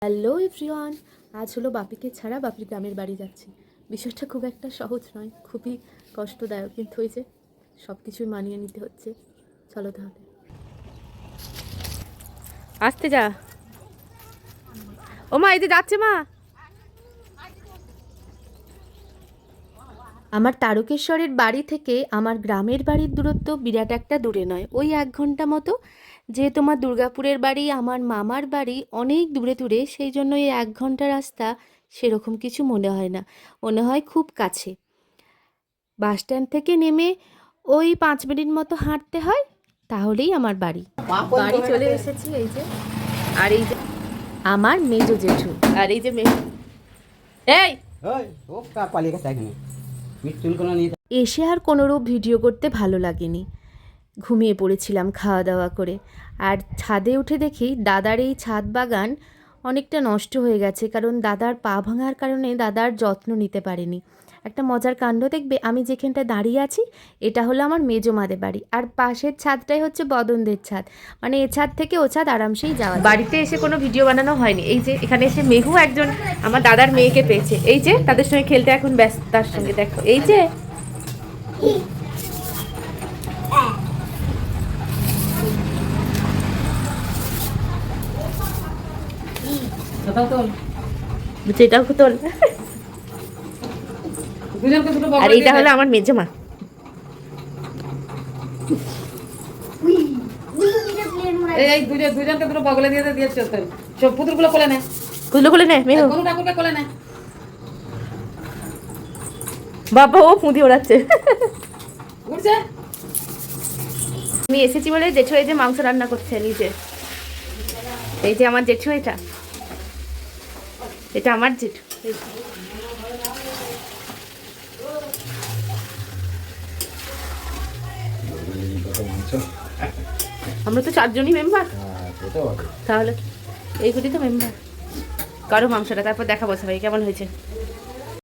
Hello everyone, আজ হলো বাপিকে ছাড়া বাপির গ্রামের বাড়ি যাচ্ছি। বিষয়টা খুব একটা সহজ নয়, খুবই কষ্টদায়ক, কিন্তু ওই যে সব কিছুই মানিয়ে নিতে হচ্ছে। চলো তাহলে। আসতে যা। ও মা, এই যে যাচ্ছে মা। আমার তারকেশ্বরের বাড়ি থেকে আমার গ্রামের বাড়ির দূরত্ব বিরাট একটা দূরে নয়, ওই 1 ঘন্টা মতো। যেহেতু আমার দুর্গাপুরের বাড়ি, আমার মামার বাড়ি অনেক দূরে দূরে, সেই জন্য এই 1 ঘন্টা রাস্তা সেরকম কিছু মনে হয় না, মনে হয় খুব কাছে। বাস স্ট্যান্ড থেকে নেমে ওই 5 মিনিট মতো হাঁটতে হয়, তাহলেই আমার বাড়ি। বাড়ি চলে এসেছি, এই যে। আর এই যে আমার মেজো জেঠু, আর এই যে এই এসে আর কোনোরূপ ভিডিও করতে ভালো লাগেনি, ঘুমিয়ে পড়েছিলাম খাওয়া দাওয়া করে। আর ছাদে উঠে দেখি দাদার এই ছাদ বাগান অনেকটা নষ্ট হয়ে গেছে, কারণ দাদার পা ভাঙার কারণে দাদার যত্ন নিতে পারেনি। একটা মজার কাণ্ড দেখবে, আমি যেখানটায় দাঁড়িয়ে আছি এটা হলো আমার মেজো মাদের বাড়ি, আর পাশের ছাদটাই হচ্ছে বদনদের ছাদ। মানে এ ছাদ থেকে ও ছাদ আরামসেই যাওয়া। বাড়িতে এসে কোনো ভিডিও বানানো হয়নি। এই যে এখানে এসে মেঘু একজন আমার দাদার মেয়েকে পেয়েছে, এই যে তাদের সঙ্গে খেলতে এখন ব্যস্ত। তার সঙ্গে দেখো, এই যে এটাও তোল। আর এইটা হলো আমার মেজো মা। এই দুজনকে দুটো বগলে দিয়ে দিয়েছে। সব পুতুলগুলো কোলে নে, খুলে নে মেহু। কোনো ঠাকুরকে কোলে নে। বাবা ও পুঁতি ওড়াচ্ছে। উঠছে। আমি এসেছি বলে জেঠু এই যে মাংস রান্না করছে নিজে। এই যে আমার জেঠু, এটা আমার জেঠু। আমরা তো 4জনই মেম্বার, তাহলে এইগুলি তো মেম্বার। কারো মাংসটা তারপর দেখাবো সবাই কেমন হয়েছে।